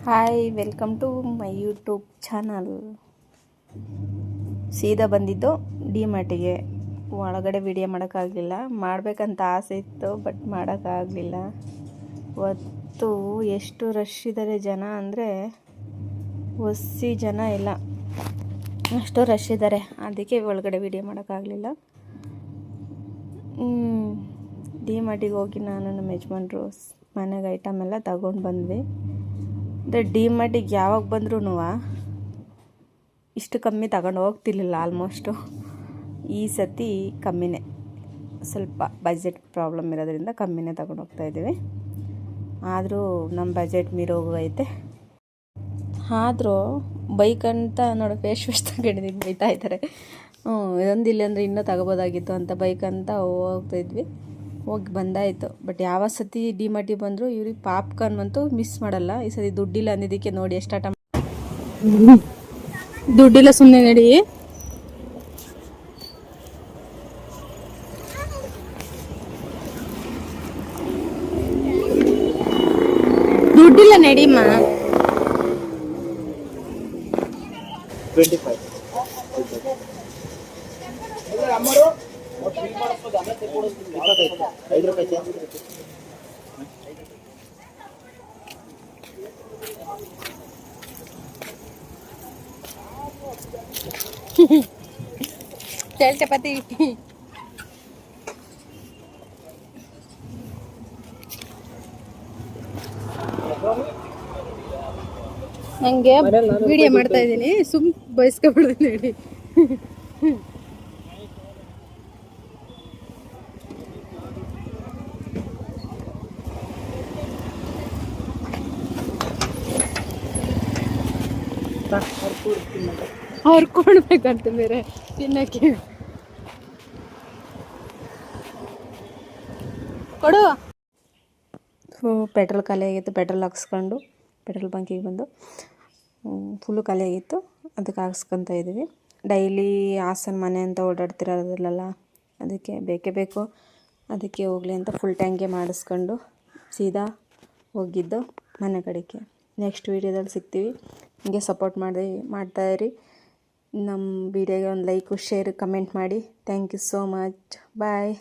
Hi, welcome to my YouTube channel. ಸೀದಾ ಬಂದಿದ್ದು ಡಿಮಾರ್ಟಿಗೆ. ಒಳಗಡೆ ವಿಡಿಯೋ ಮಾಡೋಕ್ಕಾಗಲಿಲ್ಲ. ಮಾಡಬೇಕಂತ ಆಸೆ ಇತ್ತು, ಬಟ್ ಮಾಡೋಕ್ಕಾಗಲಿಲ್ಲ. ಇವತ್ತು ಎಷ್ಟು ರಶ್ ಇದ್ದಾರೆ ಜನ ಅಂದರೆ ಒಸಿ ಜನ ಇಲ್ಲ, ಅಷ್ಟು ರಶ್ ಇದ್ದಾರೆ. ಅದಕ್ಕೆ ಒಳಗಡೆ ವಿಡಿಯೋ ಮಾಡೋಕ್ಕಾಗಲಿಲ್ಲ. ಡಿಮಾರ್ಟಿಗೆ ಹೋಗಿ ನಾನು ನಮ್ಮ ಯಜಮಾನ್ರು ಮನೆಗೆ ಐಟಮ್ ಎಲ್ಲ ತಗೊಂಡು ಬಂದ್ವಿ. ಅಂದರೆ ಡಿಮಾರ್ಟಿಗೆ ಯಾವಾಗ ಬಂದ್ರೂ ಇಷ್ಟು ಕಮ್ಮಿ ತಗೊಂಡು ಹೋಗ್ತಿರ್ಲಿಲ್ಲ. ಆಲ್ಮೋಸ್ಟು ಈ ಸತಿ ಕಮ್ಮಿನೇ, ಸ್ವಲ್ಪ ಬಜೆಟ್ ಪ್ರಾಬ್ಲಮ್ ಇರೋದ್ರಿಂದ ಕಮ್ಮಿನೇ ತಗೊಂಡು ಹೋಗ್ತಾಯಿದ್ದೀವಿ. ಆದರೂ ನಮ್ಮ ಬಜೆಟ್ ಮೀರೋಗೈತೆ. ಆದರೂ ಬೈಕ್ ಅಂತ ನೋಡಿ ಫೇಸ್ ತಗೊಂಡಿದ್ದೀವಿ, ಬೈತಾ ಇದ್ದಾರೆ. ಇದೊಂದಿಲ್ಲ ಅಂದರೆ ಇನ್ನೂ ತಗೋಬೋದಾಗಿತ್ತು ಅಂತ ಬೈಕ್ ಅಂತ ಹೋಗ್ತಾಯಿದ್ವಿ. ಹೋಗಿ ಬಂದಾಯಿತು. ಬಟ್ ಯಾವ ಸತಿ ಡಿಮಾರ್ಟಿಗೆ ಬಂದರೂ ಇವ್ರಿಗೆ ಪಾಪ್ಕಾರ್ನ್ ಅಂತೂ ಮಿಸ್ ಮಾಡಲ್ಲ. ಈ ಸತಿ ದುಡ್ಡಿಲ್ಲ ಅಂದಿದ್ದಕ್ಕೆ ನೋಡಿ ಎಷ್ಟು ಆಟ. ದುಡ್ಡಿಲ್ಲ ಸುಮ್ಮನೆ ನಡಿ. ದುಡ್ಡಿಲ್ಲ ನಡಿಮ್ಮ. 25 चल चपाती. ಹಂಗೆ ವಿಡಿಯೋ ಮಾಡ್ತಾ ಇದ್ದೀನಿ, ಸುಮ್ ಬಯಸ್ಕೊಬಿಡ್ತೀನಿ ಹೇಳಿ. ಅವ್ರು ಕೊಡ್ಬೇಕಂತ ಬೇರೆ ತಿನ್ನಕ್ಕೆ ಕೊಡು. ಪೆಟ್ರೋಲ್ ಖಾಲಿ ಆಗಿತ್ತು. ಪೆಟ್ರೋಲ್ ಹಾಕ್ಸ್ಕೊಂಡು ಪೆಟ್ರೋಲ್ ಬಂಕಿಗೆ ಬಂದು ಫುಲ್ಲು ಖಾಲಿ ಆಗಿತ್ತು. ಅದಕ್ಕೆ ಹಾಕ್ಸ್ಕೊತಾ ಇದ್ದೀವಿ. ಡೈಲಿ ಹಾಸನ ಮನೆ ಅಂತ ಓಡಾಡ್ತಿರೋದಿಲ್ಲಲ್ಲ, ಅದಕ್ಕೆ ಬೇಕೇ ಬೇಕು. ಅದಕ್ಕೆ ಹೋಗಲಿ ಅಂತ ಫುಲ್ ಟ್ಯಾಂಕೆ ಮಾಡಿಸ್ಕೊಂಡು ಸೀದಾ ಹೋಗಿದ್ದು ಮನೆ ಕಡೆಗೆ. ನೆಕ್ಸ್ಟ್ ವೀಡಿಯೋದಲ್ಲಿ ಸಿಗ್ತೀವಿ. ಹೀಗೆ ಸಪೋರ್ಟ್ ಮಾಡ್ತಾಯಿರಿ. ನಮ್ಮ ವೀಡಿಯೋಗೆ ಒಂದು ಲೈಕು, ಶೇರ್, ಕಮೆಂಟ್ ಮಾಡಿ. Thank you so much. Bye.